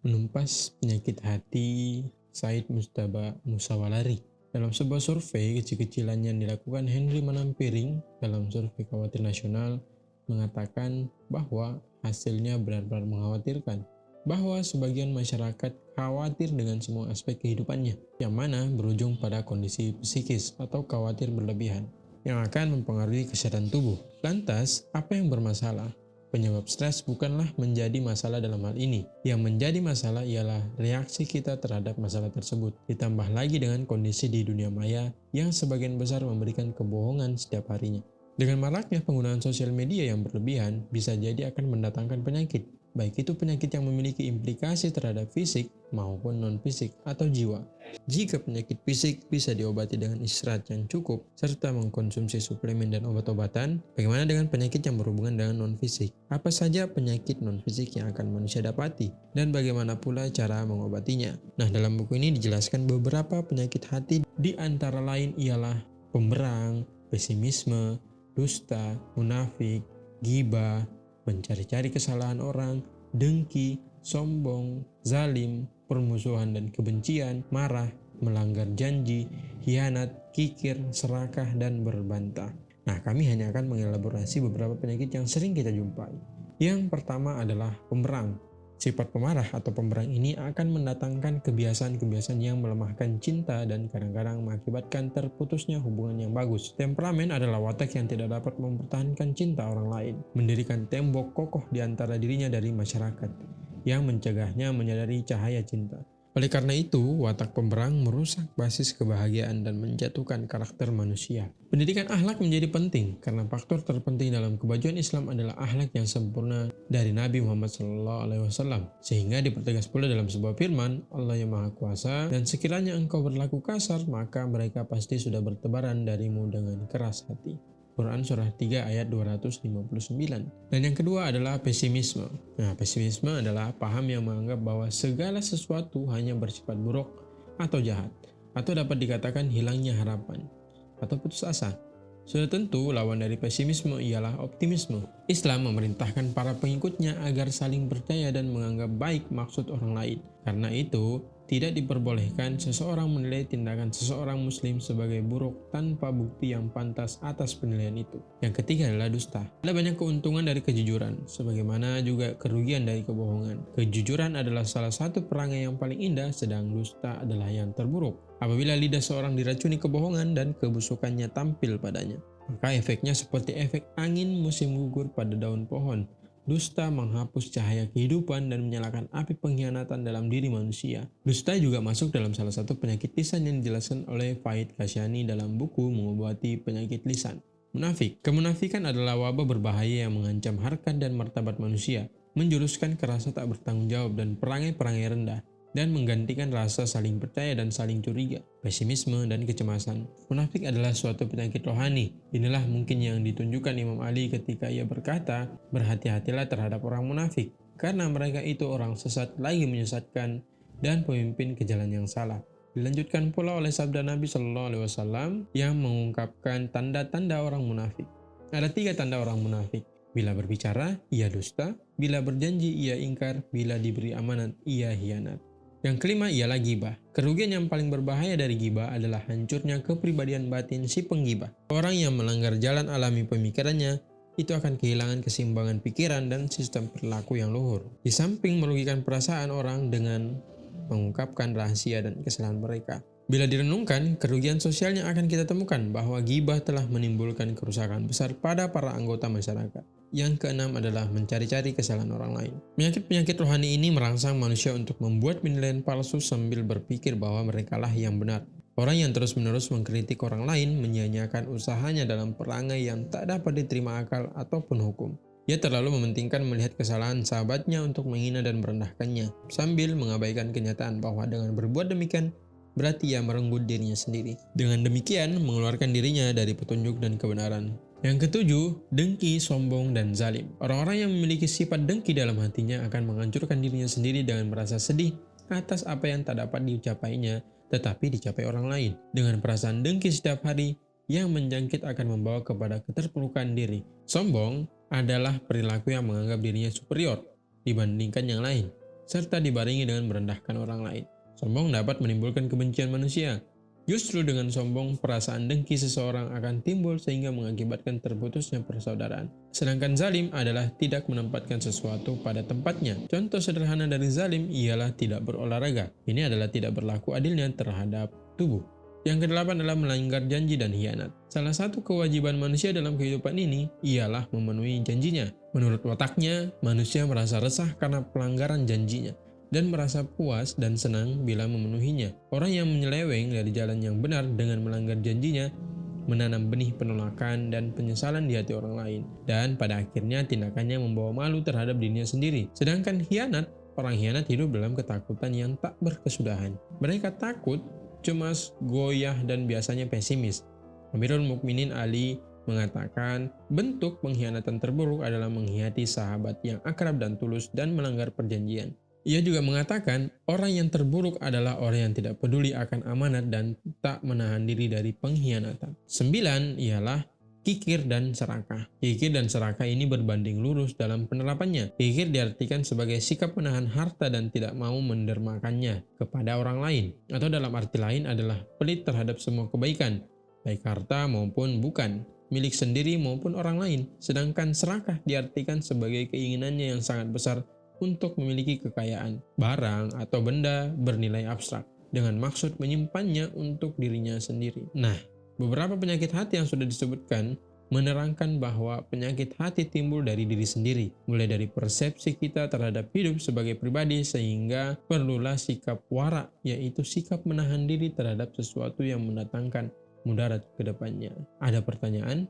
menumpas penyakit hati Said Mujtaba Musawalari. Dalam sebuah survei kecil-kecilan yang dilakukan Henry Manampiring dalam survei khawatir nasional mengatakan bahwa hasilnya benar-benar mengkhawatirkan, bahwa sebagian masyarakat khawatir dengan semua aspek kehidupannya, yang mana berujung pada kondisi psikis atau khawatir berlebihan, yang akan mempengaruhi kesehatan tubuh. Lantas, apa yang bermasalah? Penyebab stres bukanlah menjadi masalah dalam hal ini. Yang menjadi masalah ialah reaksi kita terhadap masalah tersebut. Ditambah lagi dengan kondisi di dunia maya yang sebagian besar memberikan kebohongan setiap harinya. Dengan maraknya penggunaan sosial media yang berlebihan, bisa jadi akan mendatangkan penyakit. Baik itu penyakit yang memiliki implikasi terhadap fisik maupun non-fisik atau jiwa. Jika penyakit fisik bisa diobati dengan istirahat yang cukup, serta mengkonsumsi suplemen dan obat-obatan, bagaimana dengan penyakit yang berhubungan dengan non-fisik? Apa saja penyakit non-fisik yang akan manusia dapati? Dan bagaimana pula cara mengobatinya? Nah, dalam buku ini dijelaskan beberapa penyakit hati, di antara lain ialah pemberang, pesimisme, dusta, munafik, ghibah, mencari-cari kesalahan orang, dengki, sombong, zalim, permusuhan dan kebencian, marah, melanggar janji, hianat, kikir, serakah, dan berbantah. Nah, kami hanya akan mengelaborasi beberapa penyakit yang sering kita jumpai. Yang pertama adalah pemberang. Sifat pemarah atau pemberang ini akan mendatangkan kebiasaan-kebiasaan yang melemahkan cinta dan kadang-kadang mengakibatkan terputusnya hubungan yang bagus. Temperamen adalah watak yang tidak dapat mempertahankan cinta orang lain, mendirikan tembok kokoh di antara dirinya dari masyarakat, yang mencegahnya menyadari cahaya cinta. Oleh karena itu, watak pemberang merusak basis kebahagiaan dan menjatuhkan karakter manusia. Pendidikan akhlak menjadi penting karena faktor terpenting dalam kemajuan Islam adalah akhlak yang sempurna dari Nabi Muhammad SAW. Sehingga dipertegas pula dalam sebuah firman, Allah yang Maha Kuasa, dan sekiranya engkau berlaku kasar, maka mereka pasti sudah bertebaran darimu dengan keras hati. Quran Surah 3 ayat 259. Dan yang kedua adalah pesimisme. Nah, pesimisme adalah paham yang menganggap bahwa segala sesuatu hanya bersifat buruk atau jahat, atau dapat dikatakan hilangnya harapan, atau putus asa. Sudah tentu lawan dari pesimisme ialah optimisme. Islam memerintahkan para pengikutnya agar saling percaya dan menganggap baik maksud orang lain. Karena itu, tidak diperbolehkan seseorang menilai tindakan seseorang muslim sebagai buruk tanpa bukti yang pantas atas penilaian itu. Yang ketiga adalah dusta. Ada banyak keuntungan dari kejujuran, sebagaimana juga kerugian dari kebohongan. Kejujuran adalah salah satu perangai yang paling indah, sedang dusta adalah yang terburuk. Apabila lidah seorang diracuni kebohongan dan kebusukannya tampil padanya, maka efeknya seperti efek angin musim gugur pada daun pohon. Dusta menghapus cahaya kehidupan dan menyalakan api pengkhianatan dalam diri manusia. Dusta juga masuk dalam salah satu penyakit lisan yang dijelaskan oleh Faid Kasyani dalam buku Mengobati Penyakit Lisan. Munafik. Kemunafikan adalah wabah berbahaya yang mengancam harkat dan martabat manusia, menjuruskan ke rasa tak bertanggung jawab dan perangai-perangai rendah, dan menggantikan rasa saling percaya dan saling curiga, pesimisme, dan kecemasan. Munafik adalah suatu penyakit rohani. Inilah mungkin yang ditunjukkan Imam Ali ketika ia berkata, berhati-hatilah terhadap orang munafik, karena mereka itu orang sesat lagi menyesatkan dan pemimpin ke jalan yang salah. Dilanjutkan pula oleh sabda Nabi SAW yang mengungkapkan tanda-tanda orang munafik. Ada 3 tanda orang munafik. Bila berbicara, ia dusta. Bila berjanji, ia ingkar. Bila diberi amanat, ia hianat. Yang kelima ialah ghibah. Kerugian yang paling berbahaya dari ghibah adalah hancurnya kepribadian batin si penggibah. Orang yang melanggar jalan alami pemikirannya itu akan kehilangan keseimbangan pikiran dan sistem perilaku yang luhur. Di samping merugikan perasaan orang dengan mengungkapkan rahasia dan kesalahan mereka. Bila direnungkan, kerugian sosial yang akan kita temukan bahwa ghibah telah menimbulkan kerusakan besar pada para anggota masyarakat. Yang keenam adalah mencari-cari kesalahan orang lain. Penyakit-penyakit rohani ini merangsang manusia untuk membuat penilaian palsu sambil berpikir bahwa merekalah yang benar. Orang yang terus-menerus mengkritik orang lain menyia-nyiakan usahanya dalam perangai yang tak dapat diterima akal ataupun hukum. Ia terlalu mementingkan melihat kesalahan sahabatnya untuk menghina dan merendahkannya, sambil mengabaikan kenyataan bahwa dengan berbuat demikian, berarti ia merenggut dirinya sendiri. Dengan demikian, mengeluarkan dirinya dari petunjuk dan kebenaran. Yang ketujuh, dengki, sombong, dan zalim. Orang-orang yang memiliki sifat dengki dalam hatinya akan menghancurkan dirinya sendiri dengan merasa sedih atas apa yang tak dapat dicapainya, tetapi dicapai orang lain. Dengan perasaan dengki setiap hari, yang menjangkit akan membawa kepada keterpurukan diri. Sombong adalah perilaku yang menganggap dirinya superior dibandingkan yang lain, serta dibarengi dengan merendahkan orang lain. Sombong dapat menimbulkan kebencian manusia. Justru dengan sombong, perasaan dengki seseorang akan timbul sehingga mengakibatkan terputusnya persaudaraan. Sedangkan zalim adalah tidak menempatkan sesuatu pada tempatnya. Contoh sederhana dari zalim ialah tidak berolahraga. Ini adalah tidak berlaku adilnya terhadap tubuh. Yang kedelapan adalah melanggar janji dan hianat. Salah satu kewajiban manusia dalam kehidupan ini ialah memenuhi janjinya. Menurut wataknya, manusia merasa resah karena pelanggaran janjinya dan merasa puas dan senang bila memenuhinya. Orang yang menyeleweng dari jalan yang benar dengan melanggar janjinya menanam benih penolakan dan penyesalan di hati orang lain, dan pada akhirnya tindakannya membawa malu terhadap dirinya sendiri. Sedangkan hianat, orang hianat hidup dalam ketakutan yang tak berkesudahan. Mereka takut, cemas, goyah, dan biasanya pesimis. Amirul Mukminin Ali mengatakan, bentuk pengkhianatan terburuk adalah mengkhianati sahabat yang akrab dan tulus dan melanggar perjanjian. Ia juga mengatakan, orang yang terburuk adalah orang yang tidak peduli akan amanat dan tak menahan diri dari pengkhianatan. 9 ialah kikir dan serakah. Kikir dan serakah ini berbanding lurus dalam penerapannya. Kikir diartikan sebagai sikap menahan harta dan tidak mau mendermakannya kepada orang lain. Atau dalam arti lain adalah pelit terhadap semua kebaikan, baik harta maupun bukan, milik sendiri maupun orang lain. Sedangkan serakah diartikan sebagai keinginannya yang sangat besar untuk memiliki kekayaan, barang, atau benda bernilai abstrak dengan maksud menyimpannya untuk dirinya sendiri. Nah, beberapa penyakit hati yang sudah disebutkan menerangkan bahwa penyakit hati timbul dari diri sendiri, mulai dari persepsi kita terhadap hidup sebagai pribadi sehingga perlulah sikap wara, yaitu sikap menahan diri terhadap sesuatu yang mendatangkan mudarat ke depannya. Ada pertanyaan?